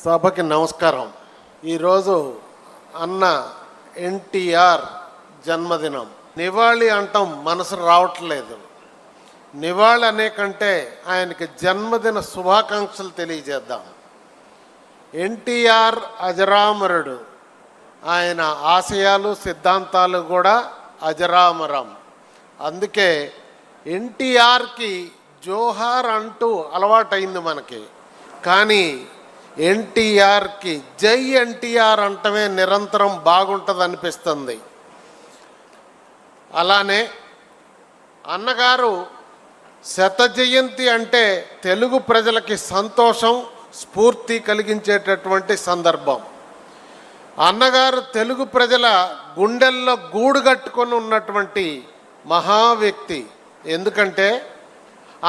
సభకి నమస్కారం. ఈరోజు అన్న ఎన్టీఆర్ జన్మదినం. నివాళి అంటాం, మనసు రావట్లేదు. నివాళి అనే కంటే ఆయనకి జన్మదిన శుభాకాంక్షలు తెలియజేద్దాం. ఎన్టీఆర్ అజరామరుడు. ఆయన ఆశయాలు సిద్ధాంతాలు కూడా అజరామరం. అందుకే ఎన్టీఆర్కి జోహార్ అంటూ అలవాటైంది మనకి. కానీ ఎన్టీఆర్కి జై ఎన్టీఆర్ అంటమే నిరంతరం బాగుంటుంది అనిపిస్తుంది. అలానే అన్నగారు శత జయంతి అంటే తెలుగు ప్రజలకి సంతోషం, స్ఫూర్తి కలిగించేటటువంటి సందర్భం. అన్నగారు తెలుగు ప్రజల గుండెల్లో గూడు కట్టుకొని ఉన్నటువంటి మహా వ్యక్తి. ఎందుకంటే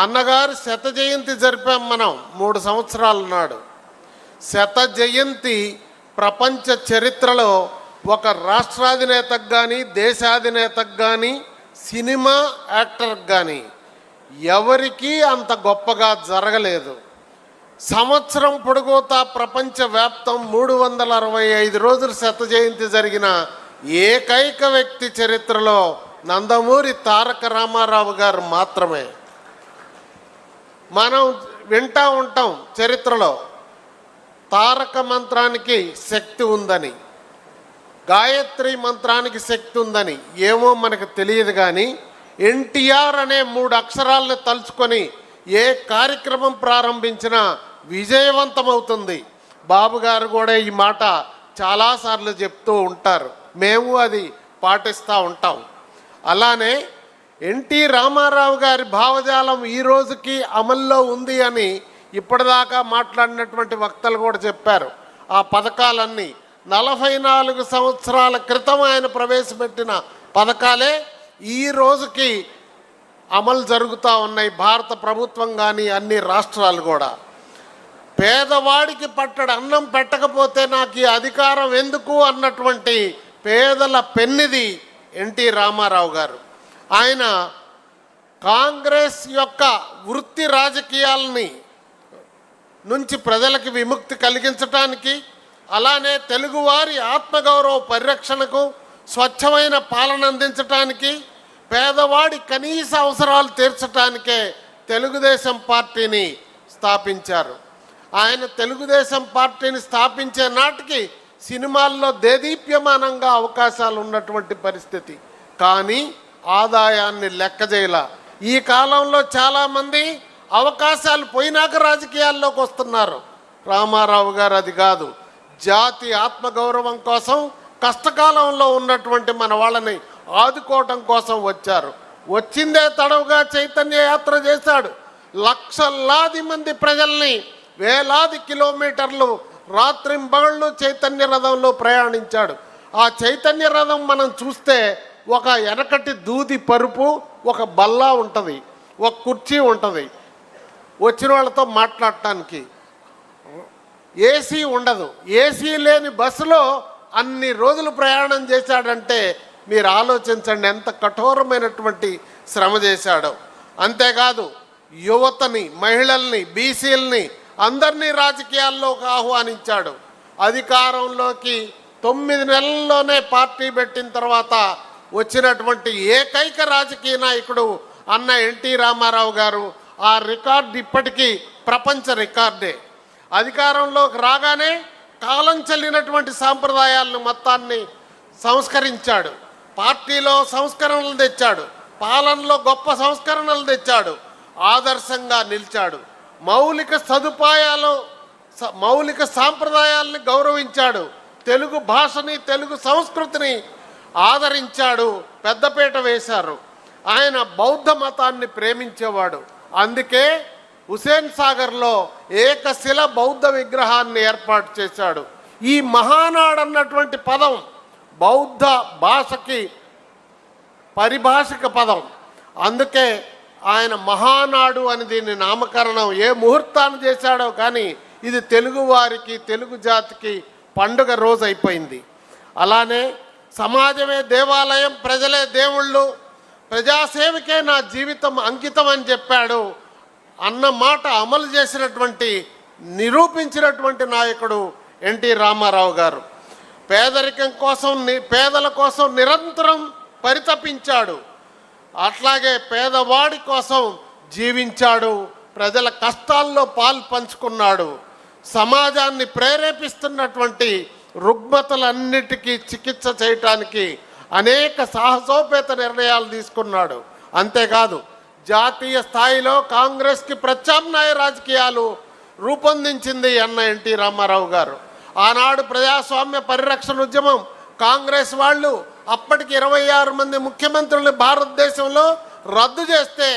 అన్నగారు శత జయంతి జరిపాం మనం 3 సంవత్సరాల నాడు. శత జయంతి ప్రపంచ చరిత్రలో ఒక రాష్ట్రాధినేతకు కానీ, దేశాధినేతకు కానీ, సినిమా యాక్టర్కి కానీ ఎవరికీ అంత గొప్పగా జరగలేదు. సంవత్సరం పొడుగుతా ప్రపంచవ్యాప్తం 365 రోజులు శత జయంతి జరిగిన ఏకైక వ్యక్తి చరిత్రలో నందమూరి తారక రామారావు గారు మాత్రమే. మనం వింటూ ఉంటాం చరిత్రలో తారక మంత్రానికి శక్తి ఉందని, గాయత్రి మంత్రానికి శక్తి ఉందని. ఏమో మనకు తెలియదు, కానీ ఎన్టీఆర్ అనే 3 అక్షరాలను తలుచుకొని ఏ కార్యక్రమం ప్రారంభించినా విజయవంతమవుతుంది. బాబు గారు కూడా ఈ మాట చాలాసార్లు చెప్తూ ఉంటారు, మేము అది పాటిస్తూ ఉంటాం. అలానే ఎన్టీ రామారావు గారి భావజాలం ఈ రోజుకి అమల్లో ఉంది అని ఇప్పటిదాకా మాట్లాడినటువంటి వక్తలు కూడా చెప్పారు. ఆ పథకాలన్నీ 44 సంవత్సరాల క్రితం ఆయన ప్రవేశపెట్టిన పథకాలే ఈ రోజుకి అమలు జరుగుతూ ఉన్నాయి. భారత ప్రభుత్వం కానీ అన్ని రాష్ట్రాలు కూడా. పేదవాడికి పట్టడు అన్నం పెట్టకపోతే నాకు ఈ అధికారం ఎందుకు అన్నటువంటి పేదల పెన్నిది ఎన్టీ రామారావు గారు. ఆయన కాంగ్రెస్ యొక్క వృత్తి రాజకీయాలని నుంచి ప్రజలకు విముక్తి కలిగించటానికి, అలానే తెలుగువారి ఆత్మగౌరవ పరిరక్షణకు, స్వచ్ఛమైన పాలన అందించటానికి, పేదవాడి కనీస అవసరాలు తీర్చడానికే తెలుగుదేశం పార్టీని స్థాపించారు. ఆయన తెలుగుదేశం పార్టీని స్థాపించే నాటికి సినిమాల్లో దేదీప్యమానంగా అవకాశాలు ఉన్నటువంటి పరిస్థితి. కానీ ఆదాయాన్ని లెక్క చేయలా. ఈ కాలంలో చాలామంది అవకాశాలు పోయినాక రాజకీయాల్లోకి వస్తున్నారు. రామారావు గారు అది కాదు. జాతి ఆత్మగౌరవం కోసం, కష్టకాలంలో ఉన్నటువంటి మన వాళ్ళని ఆదుకోవటం కోసం వచ్చారు. వచ్చిందే తడవుగా చైతన్య యాత్ర చేశాడు. లక్షలాది మంది ప్రజల్ని వేలాది కిలోమీటర్లు రాత్రింబగళ్ళు చైతన్య రథంలో ప్రయాణించాడు. ఆ చైతన్య రథం మనం చూస్తే ఒక వెనకటి దూది పరుపు, ఒక బల్లా ఉంటుంది, ఒక కుర్చీ ఉంటుంది. వచ్చిన వాళ్ళతో మాట్లాడటానికి ఏసీ ఉండదు. ఏసీ లేని బస్సులో అన్ని రోజులు ప్రయాణం చేశాడంటే మీరు ఆలోచించండి ఎంత కఠోరమైనటువంటి శ్రమ చేశాడో. అంతేకాదు యువతని, మహిళల్ని, బీసీలని అందరినీ రాజకీయాల్లోకి ఆహ్వానించాడు. అధికారంలోకి 9 నెలల్లోనే పార్టీ పెట్టిన తర్వాత వచ్చినటువంటి ఏకైక రాజకీయ నాయకుడు అన్న ఎన్టీ రామారావు గారు. ఆ రికార్డు ఇప్పటికీ ప్రపంచ రికార్డే. అధికారంలోకి రాగానే కాలం చెల్లినటువంటి సాంప్రదాయాలను మొత్తాన్ని సంస్కరించాడు. పార్టీలో సంస్కరణలు తెచ్చాడు, పాలనలో గొప్ప సంస్కరణలు తెచ్చాడు, ఆదర్శంగా నిలిచాడు. మౌలిక సదుపాయాలు, మౌలిక సాంప్రదాయాల్ని గౌరవించాడు. తెలుగు భాషని, తెలుగు సంస్కృతిని ఆదరించాడు, పెద్దపీట వేశారు. ఆయన బౌద్ధ మతాన్ని ప్రేమించేవాడు. అందుకే హుసేన్ సాగర్లో ఏకశిల బౌద్ధ విగ్రహాన్ని ఏర్పాటు చేశాడు. ఈ మహానాడు అన్నటువంటి పదం బౌద్ధ భాషకి పరిభాషిక పదం. అందుకే ఆయన మహానాడు అని దీన్ని నామకరణం ఏ ముహూర్తాన్ని చేశాడో కానీ ఇది తెలుగు వారికి, తెలుగు జాతికి పండుగ రోజు అయిపోయింది. అలానే సమాజమే దేవాలయం, ప్రజలే దేవుళ్ళు, ప్రజాసేవకే నా జీవితం అంకితం అని చెప్పాడు. అన్న మాట అమలు చేసినటువంటి నిరూపించినటువంటి నాయకుడు ఎన్టీ రామారావు గారు. పేదరికం కోసం పేదల కోసం నిరంతరం పరితపించాడు. అట్లాగే పేదవాడి కోసం జీవించాడు. ప్రజల కష్టాల్లో పాలు పంచుకున్నాడు. సమాజాన్ని ప్రేరేపిస్తున్నటువంటి రుగ్మతలన్నిటికీ చికిత్స చేయటానికి అనేక సాహసోపేత నిర్ణయాలు తీసుకున్నాడు. అంతేకాదు జాతీయ స్థాయిలో కాంగ్రెస్కి ప్రత్యామ్నాయ రాజకీయాలు రూపొందించింది అన్న ఎన్టీ రామారావు గారు. ఆనాడు ప్రజాస్వామ్య పరిరక్షణ ఉద్యమం కాంగ్రెస్ వాళ్ళు అప్పటికి 26 మంది ముఖ్యమంత్రులు భారతదేశంలో రద్దు చేస్తే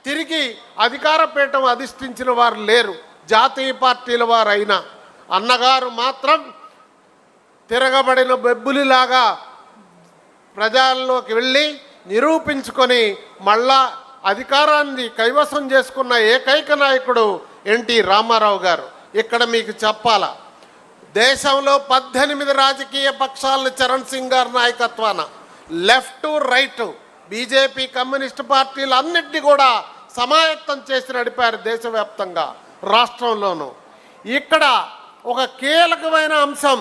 తిరిగి అధికార పీఠం అధిష్ఠించిన వారు లేరు, జాతీయ పార్టీల వారైనా. అన్నగారు మాత్రం తిరగబడిన బెబ్బులిలాగా ప్రజల్లోకి వెళ్ళి నిరూపించుకొని మళ్ళా అధికారాన్ని కైవసం చేసుకున్న ఏకైక నాయకుడు ఎన్టీ రామారావు గారు. ఇక్కడ మీకు చెప్పాలా, దేశంలో 18 రాజకీయ పక్షాలను చరణ్ సింగ్ గారి నాయకత్వాన లెఫ్ట్ రైట్ బీజేపీ కమ్యూనిస్ట్ పార్టీలు అన్నింటినీ కూడా సమాయత్తం చేసి నడిపారు దేశవ్యాప్తంగా, రాష్ట్రంలోనూ. ఇక్కడ ఒక కీలకమైన అంశం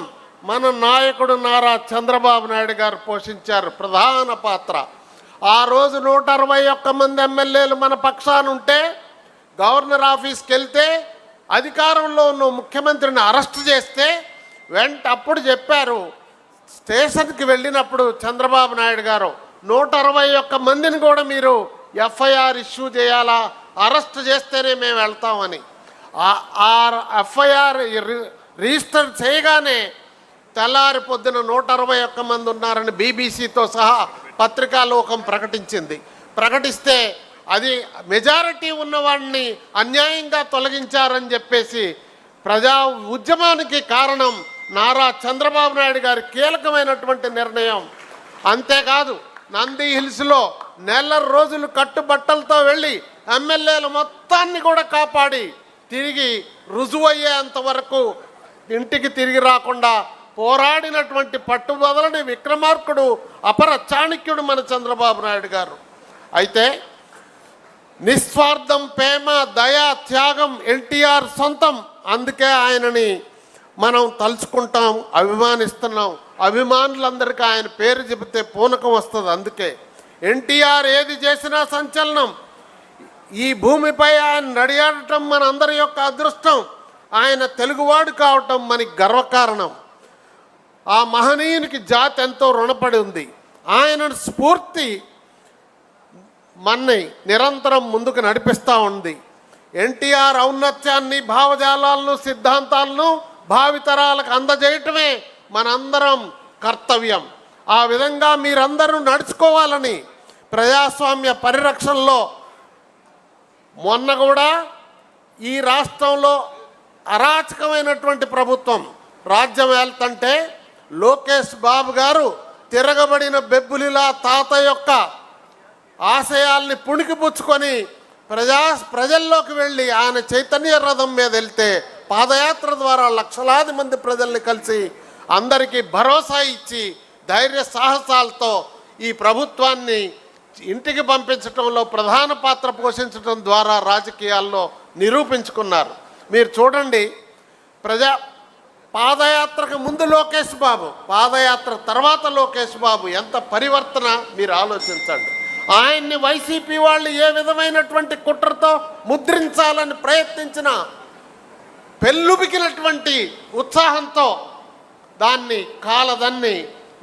మన నాయకుడు నారా చంద్రబాబు నాయుడు గారు పోషించారు ప్రధాన పాత్ర. ఆ రోజు 161 మంది ఎమ్మెల్యేలు మన పక్షాన ఉంటే గవర్నర్ ఆఫీస్కి వెళ్తే అధికారంలో ఉన్న ముఖ్యమంత్రిని అరెస్ట్ చేస్తే అప్పుడు చెప్పారు, స్టేషన్కి వెళ్ళినప్పుడు చంద్రబాబు నాయుడు గారు 161 మందిని కూడా మీరు ఎఫ్ఐఆర్ ఇష్యూ చేయాలా, అరెస్ట్ చేస్తేనే మేము వెళ్తామని. ఆ ఎఫ్ఐఆర్ రిజిస్టర్ చేయగానే తెల్లారి పొద్దున 161 మంది ఉన్నారని బీబీసీతో సహా పత్రికాలోకం ప్రకటిస్తే అది మెజారిటీ ఉన్నవాడిని అన్యాయంగా తొలగించారని చెప్పేసి ప్రజా ఉద్యమానికి కారణం నారా చంద్రబాబు నాయుడు గారి కీలకమైనటువంటి నిర్ణయం. అంతేకాదు నంది హిల్స్లో నెల రోజులు కట్టుబట్టలతో వెళ్ళి ఎమ్మెల్యేలు మొత్తాన్ని కూడా కాపాడి తిరిగి రుజువయ్యేంత వరకు ఇంటికి తిరిగి రాకుండా పోరాడినటువంటి పట్టుబదలని విక్రమార్కుడు, అపర చాణక్యుడు మన చంద్రబాబు నాయుడు గారు. అయితే నిస్వార్థం, ప్రేమ, దయ, త్యాగం ఎన్టీఆర్ సొంతం. అందుకే ఆయనని మనం తలుచుకుంటాం, అభిమానిస్తున్నాం. అభిమానులందరికీ ఆయన పేరు చెబితే పూనకం వస్తుంది. అందుకే ఎన్టీఆర్ ఏది చేసినా సంచలనం. ఈ భూమిపై ఆయన నడియాడటం మన అందరి యొక్క అదృష్టం. ఆయన తెలుగువాడు కావటం మనకి గర్వకారణం. ఆ మహనీయునికి జాతి ఎంతో రుణపడి ఉంది. ఆయన స్ఫూర్తి మన్ని నిరంతరం ముందుకు నడిపిస్తూ ఉంది. ఎన్టీఆర్ ఔన్నత్యాన్ని, భావజాలాలను, సిద్ధాంతాలను భావితరాలకు అందజేయటమే మనందరం కర్తవ్యం. ఆ విధంగా మీరందరూ నడుచుకోవాలని ప్రజాస్వామ్య పరిరక్షణలో మొన్న కూడా ఈ రాష్ట్రంలో అరాచకమైనటువంటి ప్రభుత్వం రాజ్యం వెళ్తుంటే లోకేష్ బాబు గారు తిరగబడిన బెబ్బులిలా తాత యొక్క ఆశయాల్ని పుణికిపుచ్చుకొని ప్రజల్లోకి వెళ్ళి ఆయన చైతన్య రథం మీద వెళ్తే పాదయాత్ర ద్వారా లక్షలాది మంది ప్రజల్ని కలిసి అందరికీ భరోసా ఇచ్చి ధైర్య సాహసాలతో ఈ ప్రభుత్వాన్ని ఇంటికి పంపించడంలో ప్రధాన పాత్ర పోషించడం ద్వారా రాజకీయాల్లో నిరూపించుకున్నారు. మీరు చూడండి, పాదయాత్రకు ముందు లోకేష్ బాబు, పాదయాత్ర తర్వాత లోకేష్ బాబు, ఎంత పరివర్తన మీరు ఆలోచించండి. ఆయన్ని వైసీపీ వాళ్ళు ఏ విధమైనటువంటి కుట్రతో ముద్రించాలని ప్రయత్నించిన పెళ్ళుబికినటువంటి ఉత్సాహంతో దాన్ని కాలదన్ని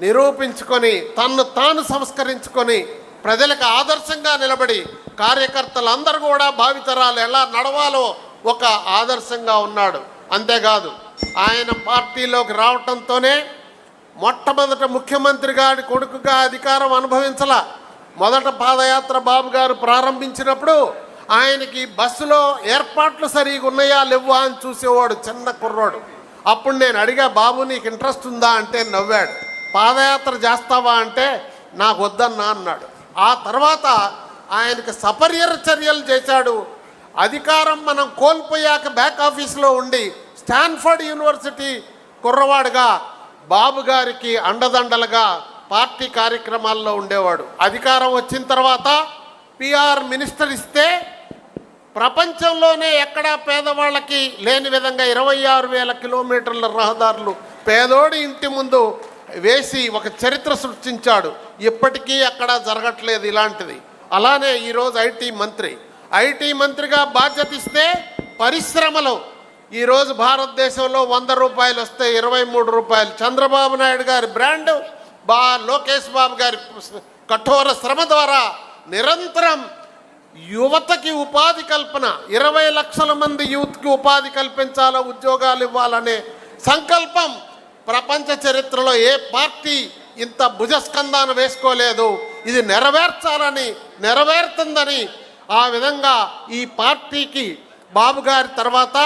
నిరూపించుకొని తన్ను తాను సంస్కరించుకొని ప్రజలకు ఆదర్శంగా నిలబడి కార్యకర్తలందరూ కూడా భావితరాలు ఎలా నడవాలో ఒక ఆదర్శంగా ఉన్నాడు. అంతేకాదు ఆయన పార్టీలోకి రావటంతోనే మొట్టమొదట ముఖ్యమంత్రి గారి కొడుకుగా అధికారం అనుభవించాల. మొదట పాదయాత్ర బాబు గారు ప్రారంభించినప్పుడు ఆయనకి బస్సులో ఏర్పాట్లు సరిగా ఉన్నాయా లేవా అని చూసేవాడు చిన్న కుర్రోడు. అప్పుడు నేను అడిగా, బాబు నీకు ఇంట్రెస్ట్ ఉందా అంటే నవ్వాడు. పాదయాత్ర చేస్తావా అంటే నాకు వద్దన్నా అన్నాడు. ఆ తర్వాత ఆయనకి సపర్యర చర్యలు చేశాడు. అధికారం మనం కోల్పోయాక బ్యాక్ ఆఫీస్లో ఉండి స్టాన్ఫర్డ్ యూనివర్సిటీ కుర్రవాడుగా బాబు గారికి అండదండలుగా పార్టీ కార్యక్రమాల్లో ఉండేవాడు. అధికారం వచ్చిన తర్వాత పిఆర్ మినిస్టర్ ఇస్తే ప్రపంచంలోనే ఎక్కడా పేదవాళ్ళకి లేని విధంగా 26,000 కిలోమీటర్ల రహదారులు పేదోడి ఇంటి ముందు వేసి ఒక చరిత్ర సృష్టించాడు. ఇప్పటికీ అక్కడ జరగట్లేదు ఇలాంటిది. అలానే ఈరోజు ఐటీ మంత్రిగా బాధ్యత ఇస్తే పరిశ్రమలు ఈరోజు భారతదేశంలో 100 రూపాయలు వస్తే 23 రూపాయలు. చంద్రబాబు నాయుడు గారి బ్రాండ్, లోకేష్ బాబు గారి కఠోర శ్రమ ద్వారా నిరంతరం యువతకి ఉపాధి కల్పన, 20 లక్షల మంది యూత్కి ఉపాధి కల్పించాలో, ఉద్యోగాలు ఇవ్వాలనే సంకల్పం ప్రపంచ చరిత్రలో ఏ పార్టీ ఇంత భుజస్కంధాన వేసుకోలేదు. ఇది నెరవేరుతుందని ఆ విధంగా ఈ పార్టీకి బాబు గారి తర్వాత,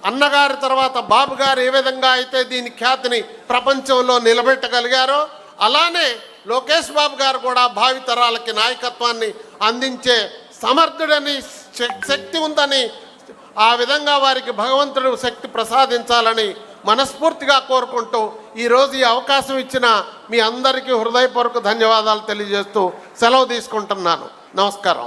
అన్నగారి తర్వాత బాబు గారు ఏ విధంగా అయితే దీని ఖ్యాతిని ప్రపంచంలో నిలబెట్టగలిగారో, అలానే లోకేష్ బాబు గారు కూడా భావితరాలకి నాయకత్వాన్ని అందించే సమర్థుడని, శక్తి ఉందని, ఆ విధంగా వారికి భగవంతుడు శక్తి ప్రసాదించాలని మనస్ఫూర్తిగా కోరుకుంటూ ఈరోజు ఈ అవకాశం ఇచ్చిన మీ అందరికీ హృదయపూర్వక ధన్యవాదాలు తెలియజేస్తూ సెలవు తీసుకుంటున్నాను. నమస్కారం.